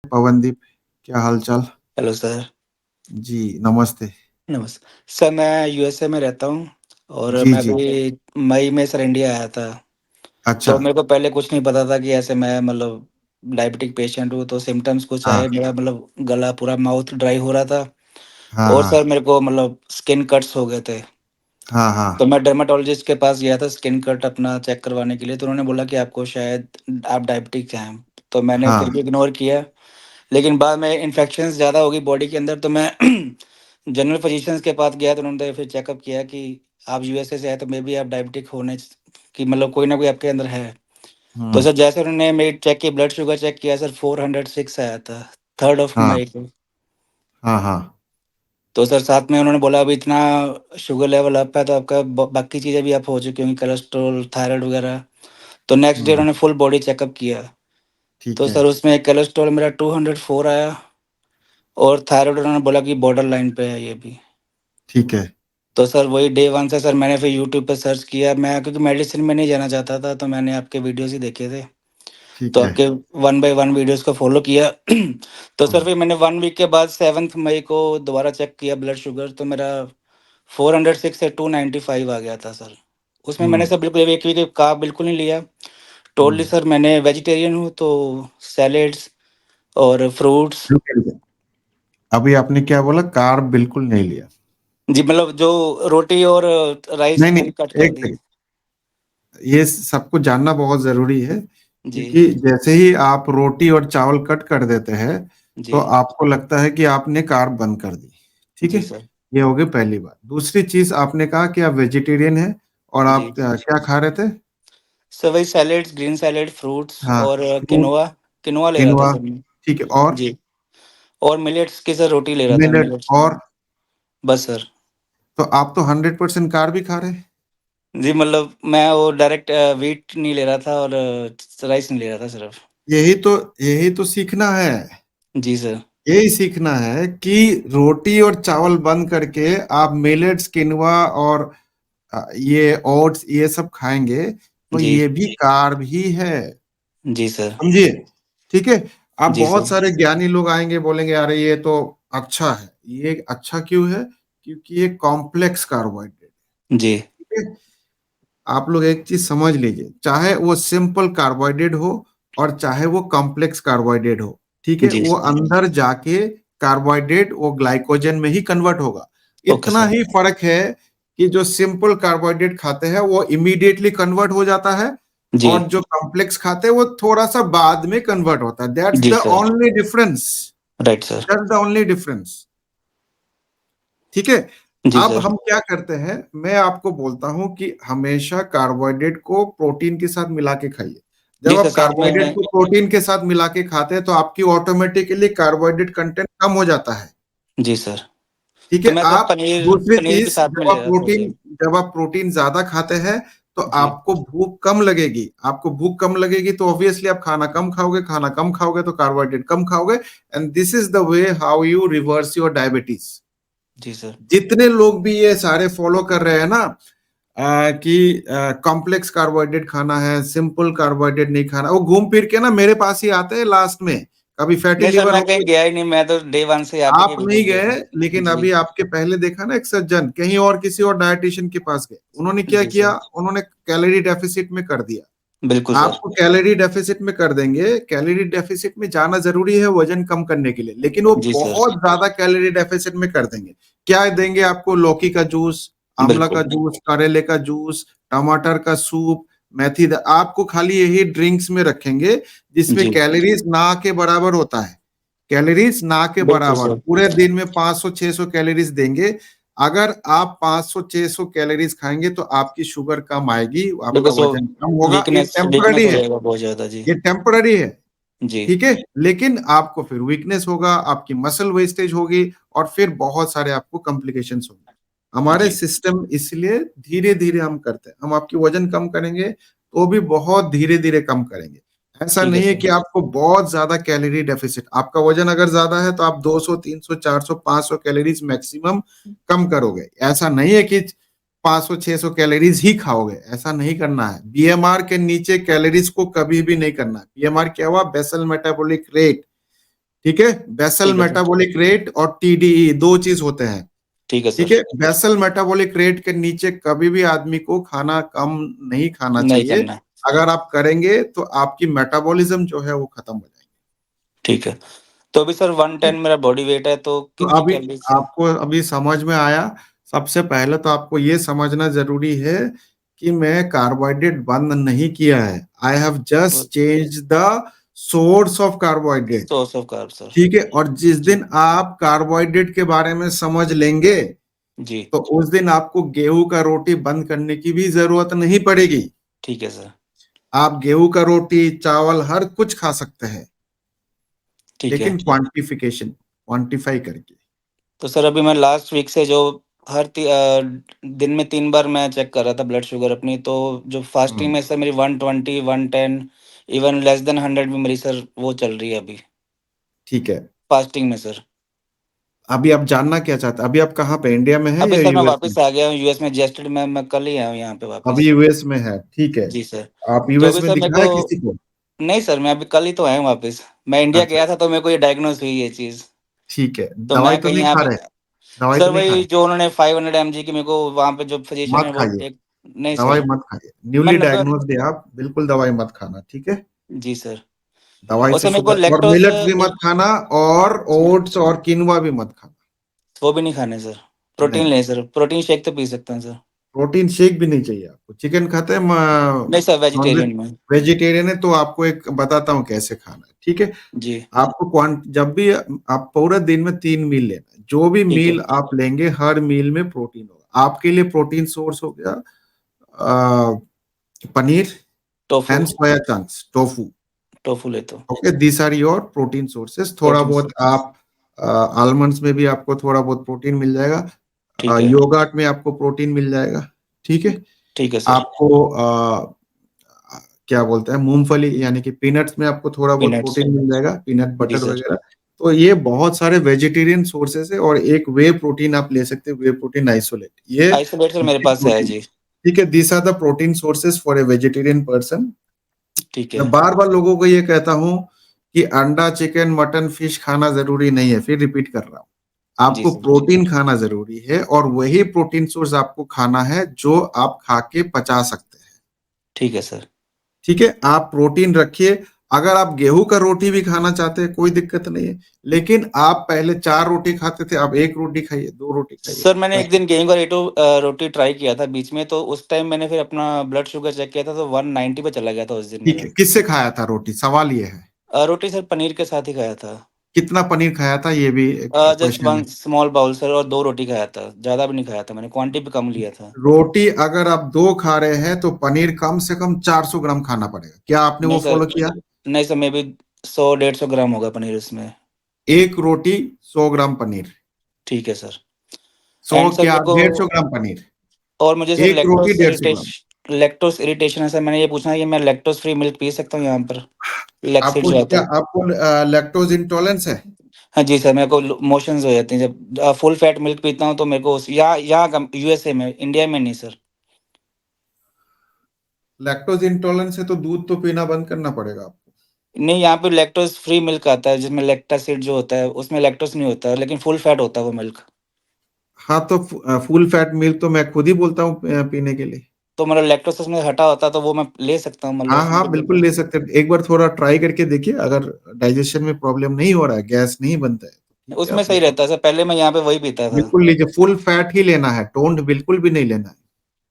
पवनदीप, क्या हालचाल। Hello sir. जी नमस्ते। नमस्ते सर, मैं यूएसए में रहता हूँ और जी मैं जी। अभी मई में सर इंडिया आया था। अच्छा। तो मेरे को पहले कुछ नहीं पता था कि ऐसे मैं मतलब डायबिटिक पेशेंट हूँ। तो सिम्टम्स कुछ हाँ आए, मेरा मतलब गला पूरा माउथ ड्राई हो रहा था। हाँ और हाँ सर मेरे को मतलब स्किन कट्स हो गए थे। हाँ हाँ। तो मैं डर्माटोलॉजिस्ट के पास गया था स्किन कट अपना चेक करवाने के लिए। तो उन्होंने बोला कि आपको शायद आप डायबिटिक हैं। तो मैंने फिर हाँ। भी इग्नोर किया। लेकिन बाद में इन्फेक्शंस ज़्यादा हो गई बॉडी के अंदर। तो मैं जनरल फिजिशियंस के पास गया। तो उन्होंने फिर चेकअप किया कि आप यूएसए से आए तो मे बी आप डायबिटिक होने की मतलब कोई ना कोई आपके अंदर है। तो हम्म। सर जैसे उन्होंने मेरी चेक की, ब्लड शुगर चेक किया सर, 406 आया था, 3rd ऑफ मई हाँ को। हाँ हाँ। तो सर साथ में उन्होंने बोला अभी इतना शुगर लेवल अप है तो आपका बाकी चीज़ें भी आप हो चुकी होंगी, कोलेस्ट्रॉल, थायराइड वगैरह। तो नेक्स्ट डे हम्म। उन्होंने फुल बॉडी चेकअप किया। ठीक तो है। सर उसमें कोलेस्ट्रॉल मेरा 204 आया। और थायराइड उन्होंने बोला कि बॉर्डर लाइन पे है ये भी। ठीक है। तो सर वही डे वन से सर मैंने फिर यूट्यूब पे सर्च किया। मैं क्योंकि मेडिसिन में नहीं जाना चाहता था तो मैंने आपके वीडियोस ही देखे थे। तो ठीक है। आपके 1 बाय 1 वीडियोस को फॉलो किया। तो सर हम्म। फिर मैंने 1 वीक के बाद 7 मई को दोबारा चेक किया ब्लड शुगर। तो मेरा 406 से 295 आ गया था सर। उसमें मैंने हम्म। सर बिल्कुल एक वीक का बिल्कुल नहीं लिया। टोटली हम्म। सर मैंने वेजिटेरियन हूँ तो सैलेड्स और फ्रूट्स। रुकिए। अभी आपने क्या बोला, कार्ब बिल्कुल नहीं लिया? जी मतलब जो रोटी और राइस नहीं नहीं, पूरी कट कर एक दी। सेकंड। ये सबको जानना बहुत जरूरी है, जी क्योंकि जैसे ही आप रोटी और चावल कट कर देते हैं तो जी आपको लगता है कि आपने कार्ब बंद कर दी। ठीक है। जी सर। ये हो गई पहली बात। दूसरी चीज, आपने कहा कि आप वेजिटेरियन हैं और जी आप क्या खा रहे थे? सर वही सैलेड्स, ग्रीन सैलेड, फ्रूट्स हाँ, और फ्रूट, किनोआ। किनोआ ले रहा था किनोआ। सर मैं। ठीक है। और जी। और मिलेट्स की सर रोटी ले रहा था, मिलेट। मिलेट्स। और बस सर। तो आप तो 100% कार्ब ही खा रहे हैं। जी मतलब मैं वो डायरेक्ट व्हीट नहीं ले रहा था और राइस नहीं ले रहा था सिर्फ। यही तो सीखना है। जी सर। यही सीखना है कि रोटी और चावल बंद करके आप मिलेट्स, किनवा और ये ओट्स, ये सब खाएंगे तो जी ये भी कार्ब ही है। जी सर। समझिए। ठीक है। आप जी बहुत सर। सारे ज्ञानी लोग आएंगे, बोलेंगे अरे ये तो अच्छा है। ये अच्छा क्यों है? क्योंकि ये कॉम्प्लेक्स कार्बोहाइड्रेट। जी ठीक है। आप लोग एक चीज समझ लीजिए, चाहे वो सिंपल कार्बोहाइड्रेट हो और चाहे वो कॉम्प्लेक्स कार्बोहाइड्रेट हो, ठीक है, जी वो सर। अंदर जाके कार्बोहाइड्रेट वो ग्लाइकोजन में ही कन्वर्ट होगा। ओके इतना सर। ही फर्क है कि जो सिंपल कार्बोहाइड्रेट खाते हैं वो इमीडिएटली कन्वर्ट हो जाता है, जी और जो कॉम्प्लेक्स खाते हैं वो थोड़ा सा बाद में कन्वर्ट होता है। दैट्स जी the sir. Only difference. Right sir. That's the only difference. ठीक है। जी अब सर। हम क्या करते हैं, मैं आपको बोलता हूं कि हमेशा कार्बोहाइड्रेट को प्रोटीन के साथ मिला के खाइए। जब जी सर आप साथ कार्बोहाइड्रेट में। को प्रोटीन के साथ मिला के खाते हैं तो आपकी ऑटोमेटिकली कार्बोहाइड्रेट कंटेंट कम हो जाता है। जी सर। ठीक तो है। मैं सर आप पनीर दूसरी पनीर भी चीज, साथ में ले रहा था जी। जब आप प्रोटीन ज्यादा खाते हैं तो जी आपको भूख कम लगेगी। आपको भूख कम लगेगी तो ऑब्वियसली आप खाना कम खाओगे, खाना कम खाओगे तो कार्बोहाइड्रेट कम खाओगे। And this is the way how you reverse your diabetes. जी सर। जितने लोग भी ये सारे फॉलो कर रहे हैं ना, कि कॉम्प्लेक्स कार्बोहाइड्रेट खाना है, सिंपल कार्बोहाइड्रेट नहीं खाना, वो घूम फिर के ना मेरे पास ही आते हैं लास्ट में। कभी फैटी नहीं सर, लिवर मैं हो कहीं गई। गया ही नहीं, मैं तो डे वन से आप ही आप के नहीं वीडियोस देख गए, रहा हूँ। लेकिन जी अभी आपके पहले देखा ना एक सज्जन कहीं और किसी और डायटिशियन के पास गए, उन्होंने क्या जी किया, सर। उन्होंने कैलोरी डेफिसिट में कर दिया। बिल्कुल सर। आपको कैलोरी डेफिसिट में कर देंगे। कैलोरी डेफिसिट में जाना जरूरी है वजन कम करने के लिए, लेकिन वो जी सर। बहुत ज्यादा कैलोरी डेफिसिट में कर देंगे। क्या देंगे आपको? लौकी का जूस, आंवला का बिल्कुल। जूस, करेले का जूस, टमाटर का सूप, आपको खाली यही ड्रिंक्स में रखेंगे जिसमें जी कैलोरीज ना के बराबर होता है। कैलोरीज ना के बिल्कुल बराबर सर। पूरे दिन में 500-600 कैलोरीज देंगे। अगर आप 500-600 कैलोरीज खाएंगे तो आपकी शुगर कम आएगी, आपका बिल्कुल सो वजन कम होगा। ये वीकनेस वीकनेस टेम्पररी हो है। जाएगा बहुत ज्यादा जी। ये टेम्पररी है। जी ठीक है। लेकिन आपको फिर वीकनेस होगा, आपकी मसल वेस्टेज होगी, और फिर बहुत सारे आपको कॉम्प्लिकेशंस होंगे। हमारे जी सिस्टम इसलिए धीरे धीरे हम करते हैं। हम आपकी वजन कम करेंगे तो भी बहुत धीरे धीरे कम करेंगे। ऐसा ठीक है नहीं है सर। कि आपको बहुत ज्यादा कैलोरी डेफिसिट, आपका वजन अगर ज्यादा है तो आप 200, 300, 400, 500 कैलोरीज मैक्सिमम कम करोगे। ऐसा नहीं है कि 500-600 कैलोरीज ही खाओगे, ऐसा नहीं करना है। बीएमआर के नीचे कैलोरीज को कभी भी नहीं करना है। बीएमआर क्या हुआ? Basal metabolic rate. ठीक है। बेसल ठीक है सर। मेटाबॉलिक रेट और टीडीई दो चीज होते हैं। ठीक है ठीक सर। है, बेसल मेटाबॉलिक रेट के नीचे कभी भी आदमी को खाना कम नहीं खाना नहीं चाहिए। करना। अगर आप करेंगे तो आपकी मेटाबॉलिज्म जो है वो खत्म हो जाएगी। ठीक है। तो अभी सर 110 मेरा बॉडी वेट है, तो तो कितनी अभी कैलोरीज? आपको अभी समझ में आया। सबसे पहले तो आपको ये समझना जरूरी है कि मैं कार्बोहाइड्रेट बंद नहीं किया है। I have just change the source of carbohydrate. Source of carb sir. ठीक है, और जिस जी। दिन आप कार्बोहाइड्रेट के बारे में समझ लेंगे जी। तो उस दिन आपको गेहूं का रोटी बंद करने की भी जरूरत नहीं पड़ेगी। ठीक है सर। आप गेहूं का रोटी, चावल, हर कुछ खा सकते हैं, ठीक है। लेकिन क्वांटिफिकेशन, क्वांटिफाई करके। तो सर अभी मैं लास्ट वीक से जो दिन में 3 बार मैं चेक कर रहा था ब्लड शुगर अपनी, तो जो फास्टिंग हम्म, में सर मेरी 120, 110, इवन लेस देन 100 भी मेरी सर वो चल रही है अभी, ठीक है। फास्टिंग में सर। अभी आप जानना क्या चाहते हैं? अभी आप कहाँ पे, इंडिया में है अभी या सर मैं यूएस में? वापस आ गया हूँ यूएस में, जस्टेड मैं कल ही आया हूँ यहाँ पे अभी वापस। यूएस में है, ठीक है। जी सर। आप तो यूएस अभी में सर मेरे दिखाया किसी को, को? नहीं सर मैं अभी कल ही तो आया हूँ वापस। मैं इंडिया अच्छा, गया था तो मेरे को ये डायग्नोस हुई ये चीज़। ठीक है। तो दवाई मैं तो कहीं नहीं यहाँ खा पे, रहे? दवाई तो सर नहीं खा वही रहे? जो उन्होंने 500 mg की मेरे को वहाँ पे जो फिजिशियन मत है वो खाइए, एक, नहीं दवाई सर। मत खाइए। मैं न्यूली 90, डायग्नोस्ड है आप, बिल्कुल दवाई मत खाना, ठीक है। जी सर। दवाई और से सर मेरे को शुगर, और लैक्टोज़, मिलेट्स भी मत खाना, और जी, ओट्स और किनवा भी मत खाना। वो भी नहीं खाने सर। प्रोटीन नहीं, लें सर, प्रोटीन शेक तो पी सकते हैं सर। प्रोटीन शेक भी नहीं चाहिए आपको। चिकन खाते हैं? नहीं सर, नॉन वेज, वेजिटेरियन में। वेजिटेरियन है तो आपको एक बताता हूँ कैसे खाना है, ठीक है। जी। आपको जब भी आप पूरे दिन में 3 मील लेना, जो भी ठीक है। मील आप लेंगे हर मील में प्रोटीन होगा। आपके लिए प्रोटीन सोर्स हो गया अ, paneer tofu, and soya chunks, tofu. Tofu लेता हूँ। Okay, this are your protein sources. थोड़ा प्रोटीन बहुत सोर्सेस। आप आलमंड्स में भी आपको थोड़ा बहुत प्रोटीन मिल जाएगा। ठीक है। योगर्ट में आपको प्रोटीन मिल जाएगा, ठीक है। ठीक है सर। आपको क्या बोलते हैं, मूंगफली यानी कि पीनट्स में आपको थोड़ा बहुत पीनट्स। प्रोटीन मिल जाएगा, पीनट जी बटर सर। वगैरह। तो ये बहुत सारे वेजिटेरियन सोर्सेस है। और एक वे प्रोटीन आप ले सकते हैं, वे प्रोटीन आइसोलेट, ये आइसोलेट सर मेरे पास है प्रोटीन, जी। ठीक है। These are the protein sources for a vegetarian person. ठीक मैं है। बार बार लोगों को ये कहता हूँ कि अंडा, चिकन, मटन, फिश खाना जरूरी नहीं है, फिर रिपीट कर रहा हूँ। जी आपको सर। प्रोटीन खाना जरूरी है, और वही प्रोटीन सोर्स आपको खाना है जो आप खा के पचा सकते हैं, ठीक है सर। ठीक है। आप प्रोटीन रखिए। अगर आप गेहूं का रोटी भी खाना चाहते हैं कोई दिक्कत नहीं है, लेकिन आप पहले 4 रोटी खाते थे, अब 1 रोटी खाइए, 2 रोटी खाइए, सर मैंने बस। एक दिन गेहूं का रोटी ट्राई किया था बीच में, तो उस टाइम मैंने फिर अपना ब्लड शुगर चेक किया था तो 190 पे चला गया था उस दिन ठीक मेरा। है, किससे खाया था रोटी, सवाल ये है। रोटी सर पनीर के साथ ही खाया था। कितना पनीर खाया था, ये भी एक जस्ट क्वेश्चन वन है। स्मॉल बाउल सर, और 2 रोटी खाया था, ज़्यादा भी नहीं खाया था, मैंने क्वांटिटी भी कम लिया था। रोटी अगर आप 2 खा रहे हैं तो पनीर कम से कम 400 ग्राम खाना पड़ेगा। क्या आपने नहीं वो सर, फॉलो किया? नहीं सर, मे बी 100-150 ग्राम होगा पनीर उसमें। एक रोटी 100 ग्राम पनीर, ठीक है सर। सौ एंड सर क्या मेरे को, 150 ग्राम पनीर। और मुझे सर एक रोटी 150 ग्राम। लैक्टोस इरिटेशन है सर, मैंने ये पूछना है कि मैं लैक्टोस फ्री मिल्क पी सकता हूँ यहाँ पर? लैक्सिड आपको जो आता क्या, है। आपको लैक्टोज इंटॉलेंस है? हाँ जी सर, मेरे को मोशंस हो जाते हैं जब फुल फैट मिल्क पीता हूँ, तो मेरे को यहाँ यहाँ कम यूएसए में, इंडिया में नहीं सर। लैक्टोज इंटॉलेंस है तो दूध तो पीना बंद करना पड़ेगा आपको। नहीं, यहाँ पे लैक्टोस फ्री मिल्क आता है जिसमें लैक्टासिड जो होता है उसमें लैक्टोस नहीं होता है, लेकिन फुल फैट होता है वो मिल्क। हाँ, तो फुल फैट मिल्क तो मैं खुद ही बोलता हूँ पीने के लिए। तो मतलब लैक्टोस उसमें हटा होता है तो वो मैं ले सकता हूँ, मतलब हाँ उसमें हाँ, कोई बिल्कुल दिक्कत? ले सकते हैं। एक बार थोड़ा ट्राई करके देखिए, अगर डाइजेशन में प्रॉब्लम नहीं हो रहा है, गैस नहीं बनता है, तो ठीक है, उसमें आप सही बिल्कुल, रहता है सर, पहले मैं यहाँ पे वही पीता था। बिल्कुल लीजिए। फुल फैट ही लेना है, टोन्ड बिल्कुल भी नहीं लेना है।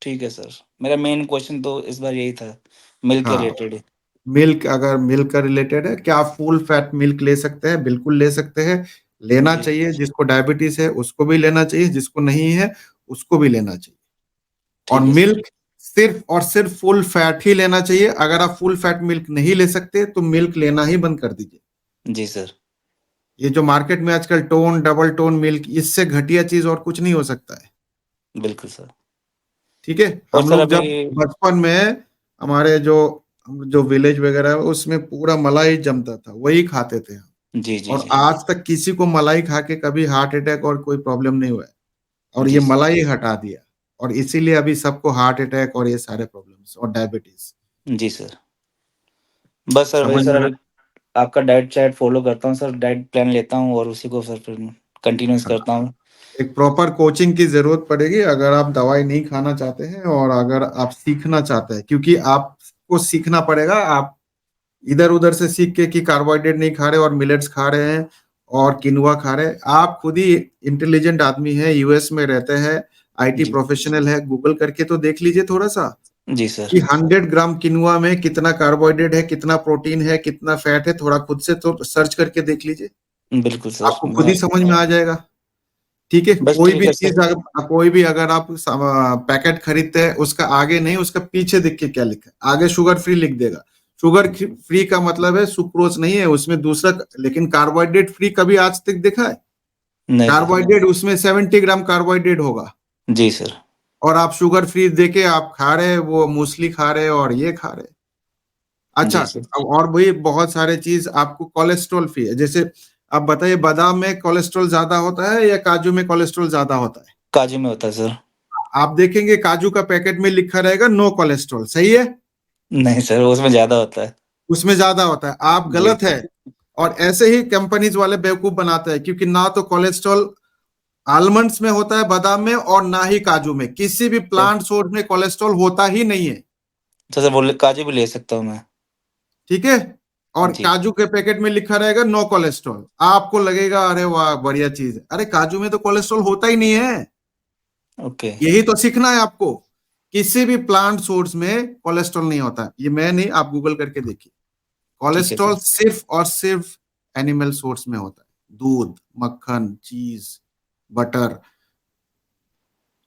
ठीक है सर। मेरा मेन क्वेश्चन तो इस बार यही था, मिल्क के हाँ, रिलेटेड। मिल्क, अगर मिल्क का रिलेटेड है, क्या आप फुल फैट मिल्क ले सकते हैं? बिल्कुल ले सकते हैं, लेना जी। चाहिए। जिसको डायबिटीज है उसको भी लेना चाहिए, जिसको नहीं है उसको भी लेना चाहिए। और ठीक है सर। मिल्क सिर्फ और सिर्फ फुल फैट ही लेना चाहिए। अगर आप फुल फैट मिल्क नहीं ले सकते तो मिल्क लेना ही बंद कर दीजिए। जी सर। ये जो मार्केट में आजकल टोन, डबल टोन मिल्क, इससे घटिया चीज और कुछ नहीं हो सकता है, बिल्कुल सर। ठीक है। और हम सर लोग अभी, जब बचपन में, हमारे जो जो विलेज वगैरह है उसमें पूरा मलाई जमता था, वही खाते थे हम। जी, जी, और जी। आज तक किसी को मलाई खा के कभी हार्ट अटैक और कोई प्रॉब्लम नहीं हुआ है। और ये जी सर। मलाई हटा दिया, और इसीलिए अभी सबको हार्ट अटैक और ये सारे प्रॉब्लम्स और डायबिटीज। जी सर। बस सर वही समझ सर में अभी आया? आपका डाइट चार्ट फॉलो करता हूँ सर, डाइट प्लान लेता हूँ और उसी को सर फिर कंटिन्यूस करता हूँ। एक प्रॉपर कोचिंग की जरूरत पड़ेगी अगर आप दवाई नहीं खाना चाहते हैं और अगर आप सीखना चाहते हैं, क्योंकि आपको सीखना पड़ेगा। आप इधर उधर से सीख के कि कार्बोहाइड्रेट नहीं खा रहे और मिलेट्स खा रहे हैं और किनुआ खा रहे हैं। आप खुद ही इंटेलिजेंट आदमी है, यूएस में रहते हैं, आईटी जी। प्रोफेशनल है, गूगल करके तो देख लीजिए थोड़ा सा जी सर। कि 100 ग्राम किनुआ में कितना कार्बोहाइड्रेट है, कितना प्रोटीन है, कितना फैट है, थोड़ा खुद से तो सर्च करके देख लीजिए, बिल्कुल सर, आपको खुद मैं ही समझ में आ जाएगा। ठीक है, बस कोई ठीक भी है चीज सर। कोई भी अगर आप पैकेट खरीदते हैं, उसका आगे नहीं, उसका पीछे देख के क्या लिखा है। आगे शुगर फ्री लिख देगा, शुगर फ्री का मतलब है सुक्रोज नहीं है उसमें दूसरा। लेकिन कार्बोहाइड्रेट फ्री कभी आज तक देखा है? नहीं सर। कार्बोहाइड्रेट उसमें 70 ग्राम कार्बोहाइड्रेट होगा, जी सर। और आप शुगर फ्री देके आप खा रहे हैं, वो मूसली खा रहे हैं और ये खा रहे हैं। अच्छा, जी सर। अब और भी बहुत सारे चीज आपको कोलेस्ट्रॉल फ्री है। जैसे आप बताइए, बादाम में कोलेस्ट्रॉल ज्यादा होता है या काजू में कोलेस्ट्रॉल ज्यादा होता है? काजू में होता है सर। आप देखेंगे काजू का पैकेट में लिखा रहेगा नो कोलेस्ट्रॉल, सही है? नहीं सर, उसमें ज्यादा होता है। उसमें ज्यादा होता है, आप जी। गलत है। और ऐसे ही कंपनीज वाले बेवकूफ बनाते हैं, क्योंकि ना तो कोलेस्ट्रॉल आलमंड्स में होता है, बादाम में, और ना ही काजू में। किसी भी तो प्लांट सोर्स में कोलेस्ट्रॉल होता ही नहीं है। सर बोले काजू भी ले सकता हूँ मैं? ठीक है, और जी। काजू के पैकेट में लिखा रहेगा नो कोलेस्ट्रॉल। आपको लगेगा अरे वाह बढ़िया चीज है, अरे काजू में तो कोलेस्ट्रॉल होता ही नहीं है। ओके। यही तो सीखना है आपको। किसी भी प्लांट सोर्स में कोलेस्ट्रॉल नहीं होता है, ये मैं नहीं, आप गूगल करके देखिए। ठीक है कोलेस्ट्रॉल सर। सिर्फ और सिर्फ एनिमल सोर्स में होता है, दूध, मक्खन, चीज, बटर,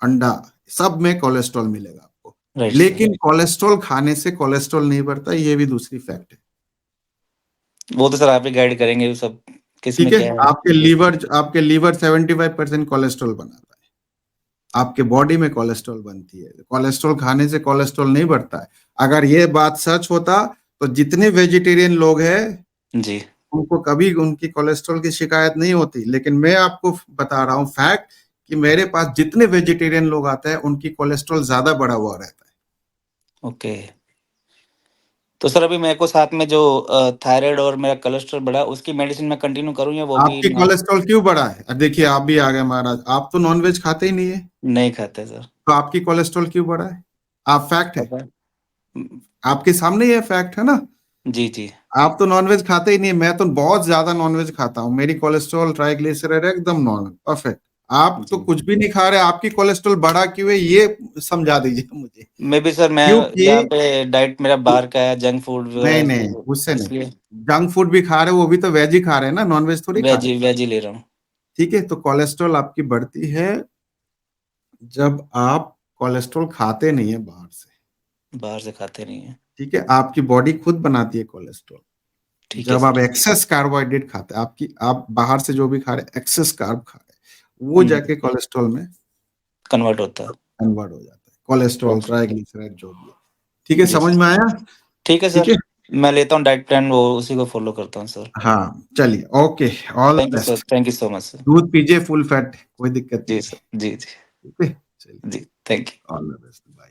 अंडा, सब में कोलेस्ट्रॉल मिलेगा आपको। Right sir. लेकिन कोलेस्ट्रॉल खाने से कोलेस्ट्रॉल नहीं बढ़ता, ये भी दूसरी फैक्ट है। वो तो सर आप ही गाइड करेंगे वो सब, किस ठीक में है, क्या है। आपके लीवर 75% कोलेस्ट्रॉल बनाता है। आपके बॉडी में कोलेस्ट्रॉल बनती है, कोलेस्ट्रॉल खाने से कोलेस्ट्रॉल नहीं बढ़ता है। अगर ये बात सच होता तो जितने वेजिटेरियन लोग हैं जी। उनको कभी उनकी कोलेस्ट्रॉल की शिकायत नहीं होती। लेकिन मैं आपको बता रहा हूँ फैक्ट कि मेरे पास जितने वेजिटेरियन लोग आते हैं उनकी कोलेस्ट्रॉल ज्यादा बढ़ा हुआ रहता है। ओके। तो सर अभी मेरे को साथ में जो थायराइड और मेरा कोलेस्ट्रॉल बढ़ा, उसकी मेडिसिन मैं कंटिन्यू करूँ या वो भी आपकी मैं? कोलेस्ट्रॉल क्यों बढ़ा है? अब देखिए, आप भी आ गए महाराज, आप तो नॉनवेज खाते ही नहीं है, नहीं खाते सर। तो आपकी कोलेस्ट्रॉल क्यों बढ़ा है? आप फैक्ट है, पता है। आपके सामने ये फैक्ट है ना। जी जी। आप तो नॉनवेज खाते ही नहीं, मैं तो बहुत ज्यादा नॉनवेज खाता हूँ, मेरी कोलेस्ट्रॉल ट्राइग्लिसराइड एकदम नॉर्मल परफेक्ट। आप तो जी। कुछ भी नहीं खा रहे, आपकी कोलेस्ट्रॉल बढ़ा क्यों है ये समझा दीजिए मुझे। मे बी सर मैं क्योंकि यहाँ पे डाइट मेरा बाहर का है, जंक फूड नहीं वगैरह, नहीं, तो उससे नहीं, इसलिए जंक फूड भी खा रहे हो, वो भी तो वेज ही खा रहे हैं ना, नॉनवेज थोड़ी खा रहे हैं। वेज ही ले रहा हूँ। ठीक है, तो कोलेस्ट्रॉल आपकी बढ़ती है जब आप कोलेस्ट्रॉल खाते नहीं है बाहर से। बाहर से खाते नहीं है। ठीक है, आपकी बॉडी खुद बनाती है कोलेस्ट्रॉल। ठीक है जब सर। आप एक्सेस कार्बोहाइड्रेट खाते हैं, आप बाहर से जो भी खा रहे हैं एक्सेस कार्ब खा रहे हैं, वो जाके कोलेस्ट्रॉल में कन्वर्ट होता है। कन्वर्ट हो जाता है, कोलेस्ट्रॉल ओके। ट्राइग्लिसराइड जो भी है। ठीक है, जी समझ सर। में आया? ठीक है ठीक सर, है, मैं लेता हूँ डाइट प्लान, वो उसी को फॉलो करता हूँ सर। हाँ चलिए, okay, all thank you sir, best. Thank you so much sir. दूध पीजिए फुल फैट, कोई दिक्कत जी नहीं है। सर। जी जी। ठीक है, चलिए, जी thank you. All the best, bye.